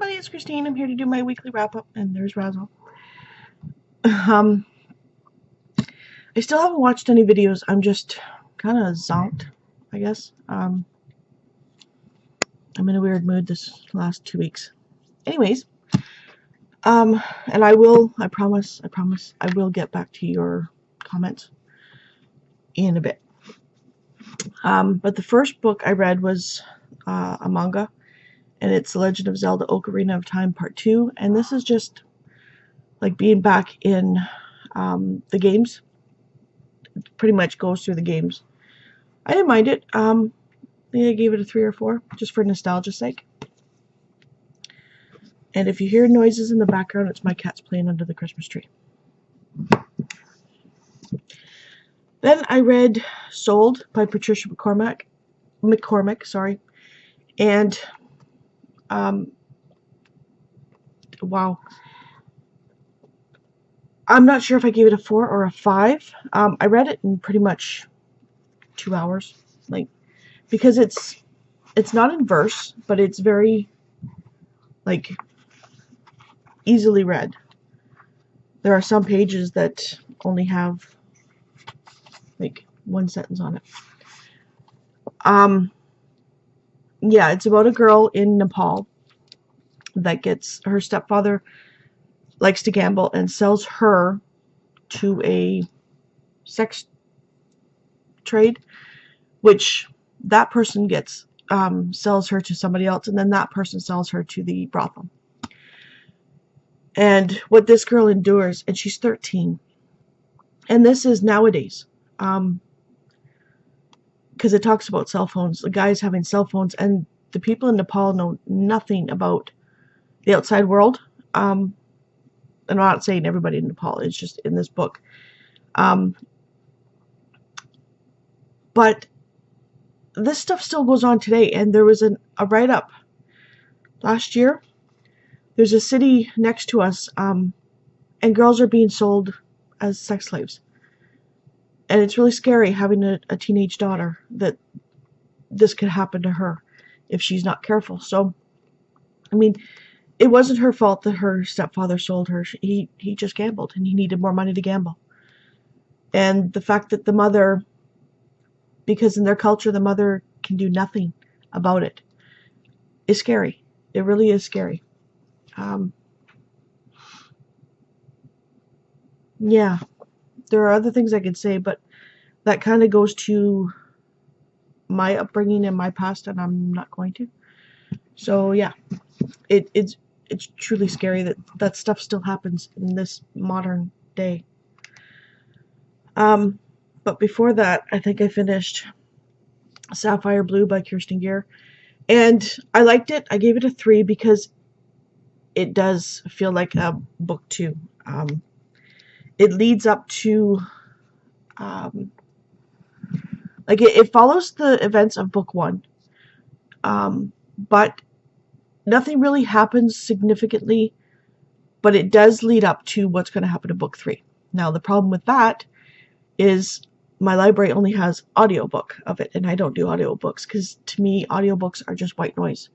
everybody, it's Christine. I'm here to do my weekly wrap-up, and there's Razzle. I still haven't watched any videos. I'm just kind of zonked, I guess. I'm in a weird mood this last 2 weeks. Anyways, and I promise, I will get back to your comments in a bit. But the first book I read was a manga, and it's The Legend of Zelda Ocarina of Time Part 2, and this is just like being back in the games. It pretty much goes through the games. I didn't mind it. I think I gave it a 3 or 4, just for nostalgia's sake. And if you hear noises in the background, it's my cats playing under the Christmas tree. Then I read Sold by Patricia McCormick, and wow. I'm not sure if I gave it a 4 or a 5. I read it in pretty much 2 hours, because it's not in verse, but it's very easily read. There are some pages that only have one sentence on it. Yeah, it's about a girl in Nepal that gets her stepfather likes to gamble and sells her to a sex trade, which that person gets sells her to somebody else, and then that person sells her to the brothel. And what this girl endures, and she's 13, and this is nowadays, because it talks about cell phones, the guys having cell phones, and the people in Nepal know nothing about the outside world. And I'm not saying everybody in Nepal, it's just in this book. But this stuff still goes on today, and there was a write-up last year. There's a city next to us, and girls are being sold as sex slaves. And it's really scary having a teenage daughter that this could happen to her if she's not careful. So, I mean, it wasn't her fault that her stepfather sold her. He just gambled, and he needed more money to gamble. And the fact that the mother, because in their culture the mother can do nothing about it, is scary. It really is scary. Yeah, there are other things I could say, but that kind of goes to my upbringing and my past, and I'm not going to. So yeah, it's truly scary that stuff still happens in this modern day. But before that, I think I finished Sapphire Blue by Kirsten Gear, and I liked it. I gave it a 3 because it does feel like a book 2. It leads up to it follows the events of book 1, but nothing really happens significantly, but it does lead up to what's going to happen in book 3. Now, the problem with that is my library only has audiobook of it, and I don't do audiobooks because to me audiobooks are just white noise,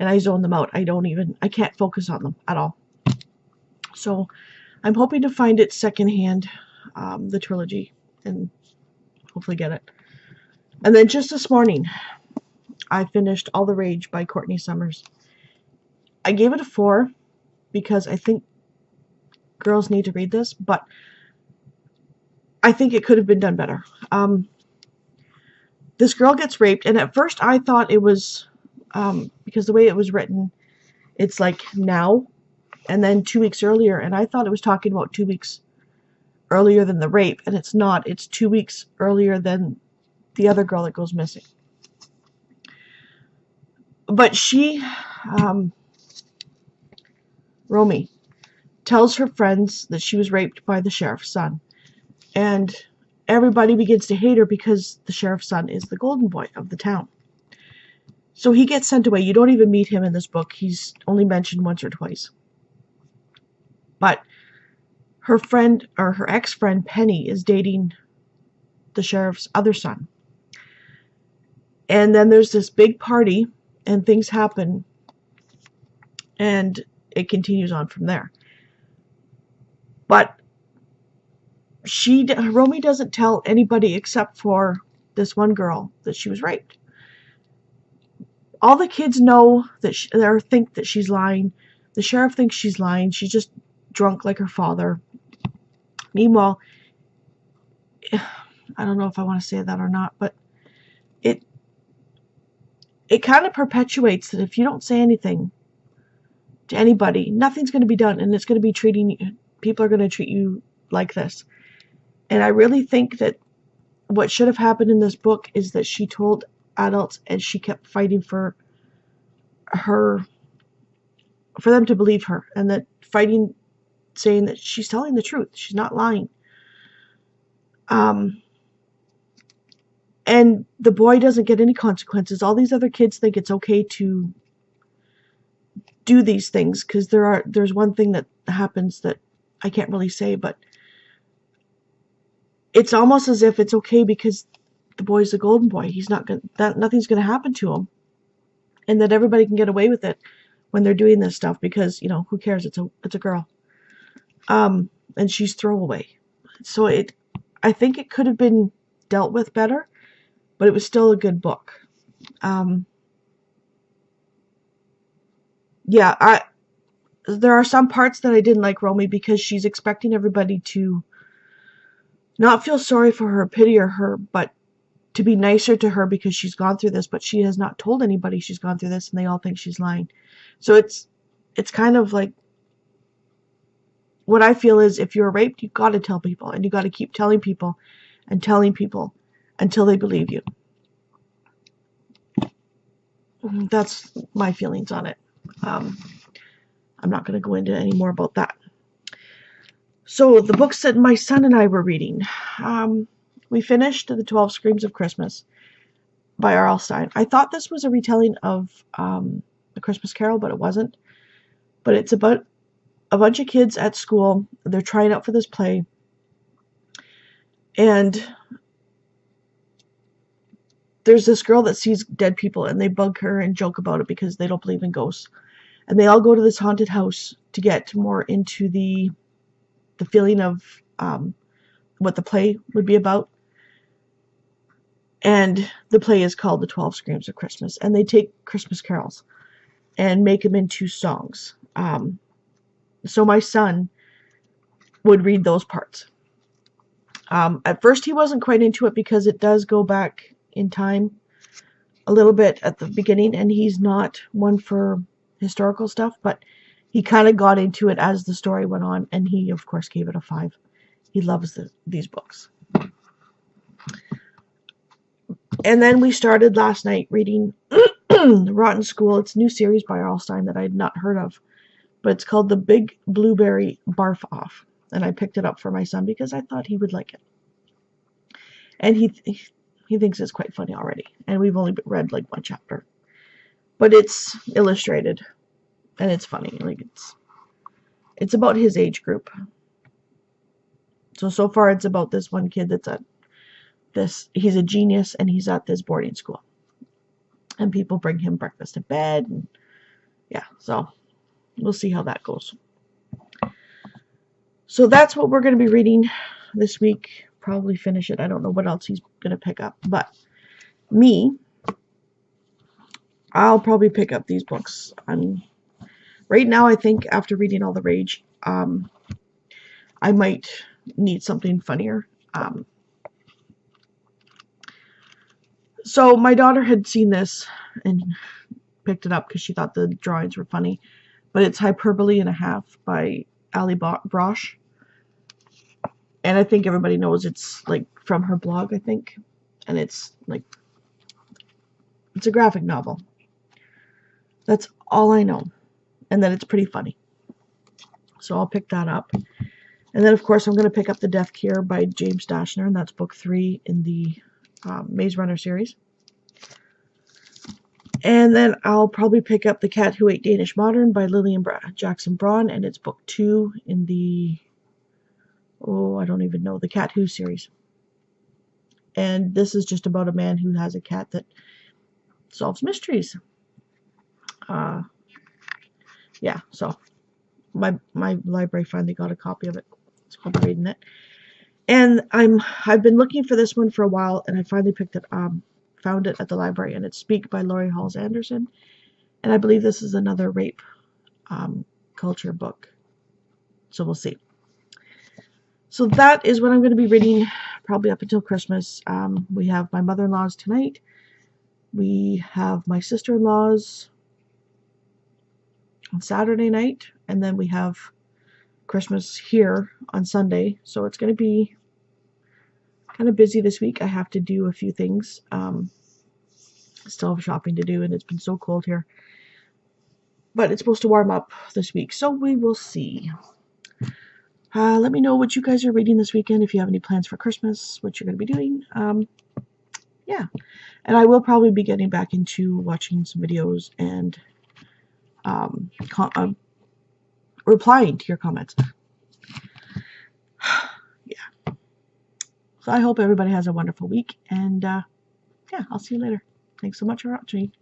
and I zone them out. I can't focus on them at all. So I'm hoping to find it secondhand, the trilogy, and hopefully get it. And then just this morning I finished All the Rage by Courtney Summers. I gave it a 4 because I think girls need to read this, but I think it could have been done better. This girl gets raped, and at first I thought it was, because the way it was written, it's like now, and then 2 weeks earlier, and I thought it was talking about 2 weeks earlier than the rape, and it's not. It's 2 weeks earlier than the other girl that goes missing. But she, Romy, tells her friends that she was raped by the sheriff's son. And everybody begins to hate her because the sheriff's son is the golden boy of the town. So he gets sent away. You don't even meet him in this book. He's only mentioned once or twice. But her friend, or her ex-friend Penny, is dating the sheriff's other son. And then there's this big party, and things happen. and it continues on from there. But Romy doesn't tell anybody except for this one girl that she was raped. All the kids know that or think that she's lying. The sheriff thinks she's lying. She's just drunk like her father. Meanwhile, I don't know if I want to say that or not, but it kind of perpetuates that if you don't say anything to anybody, nothing's going to be done, and it's going to be people are going to treat you like this. And I really think that what should have happened in this book is that she told adults, and she kept fighting for them to believe her, and that fighting, saying that she's telling the truth, she's not lying. And the boy doesn't get any consequences. All these other kids think it's okay to do these things, because there's one thing that happens that I can't really say, but it's almost as if it's okay because the boy's the golden boy. He's not nothing's gonna happen to him, and that everybody can get away with it when they're doing this stuff because, who cares? It's a girl, and she's throwaway. So I think it could have been dealt with better, but it was still a good book. Yeah, there are some parts that I didn't like Romy, because she's expecting everybody to not feel sorry for her, pity her, but to be nicer to her because she's gone through this, but she has not told anybody she's gone through this, and they all think she's lying. So it's kind of like, what I feel is, if you're raped, you've got to tell people, and you got to keep telling people and telling people until they believe you. That's my feelings on it. I'm not going to go into any more about that. So the books that my son and I were reading, we finished The 12 Screams of Christmas by R.L. Stine. I thought this was a retelling of The Christmas Carol, but it wasn't. But it's about a bunch of kids at school. They're trying out for this play, and there's this girl that sees dead people, and they bug her and joke about it because they don't believe in ghosts. And they all go to this haunted house to get more into the feeling of what the play would be about. And the play is called The 12 Screams of Christmas, and they take Christmas carols and make them into songs. So my son would read those parts. At first he wasn't quite into it because it does go back in time a little bit at the beginning, and he's not one for historical stuff, but he kind of got into it as the story went on, and he of course gave it a 5. He loves these books. And then we started last night reading Rotten School. It's a new series by R.L. Stine that I had not heard of, but it's called The Big Blueberry Barf Off, and I picked it up for my son because I thought he would like it. And he thinks it's quite funny already, and we've only read like one chapter, but it's illustrated and it's funny. Like it's about his age group. So far it's about this one kid that's he's a genius, and he's at this boarding school, and people bring him breakfast in bed, and yeah, so we'll see how that goes. So that's what we're going to be reading this week. Probably finish it. I don't know what else he's going to pick up, but I'll probably pick up these books. Right now, I think after reading all the Rage, I might need something funnier. So my daughter had seen this and picked it up because she thought the drawings were funny, but it's Hyperbole and a Half by Ali Brosh. And I think everybody knows it's like from her blog, I think. And it's like, it's a graphic novel. That's all I know. And then it's pretty funny. So I'll pick that up. And then, of course, I'm going to pick up The Death Cure by James Dashner, and that's book 3 in the Maze Runner series. And then I'll probably pick up The Cat Who Ate Danish Modern by Lillian Jackson Braun, and it's book 2 in the, I don't even know, the Cat Who series. And this is just about a man who has a cat that solves mysteries. yeah, so my library finally got a copy of it, so I'll be reading it. And I've been looking for this one for a while, and I finally found it at the library, and it's Speak by Laurie Halls Anderson, and I believe this is another rape culture book, so we'll see. So that is what I'm going to be reading probably up until Christmas. We have my mother-in-law's tonight. We have my sister-in-law's on Saturday night, and then we have Christmas here on Sunday. So it's going to be kind of busy this week. I have to do a few things. Still have shopping to do, and it's been so cold here. But it's supposed to warm up this week, so we will see. Let me know what you guys are reading this weekend, if you have any plans for Christmas, what you're going to be doing. Yeah, and I will probably be getting back into watching some videos and replying to your comments. Yeah. So I hope everybody has a wonderful week, and yeah, I'll see you later. Thanks so much for watching.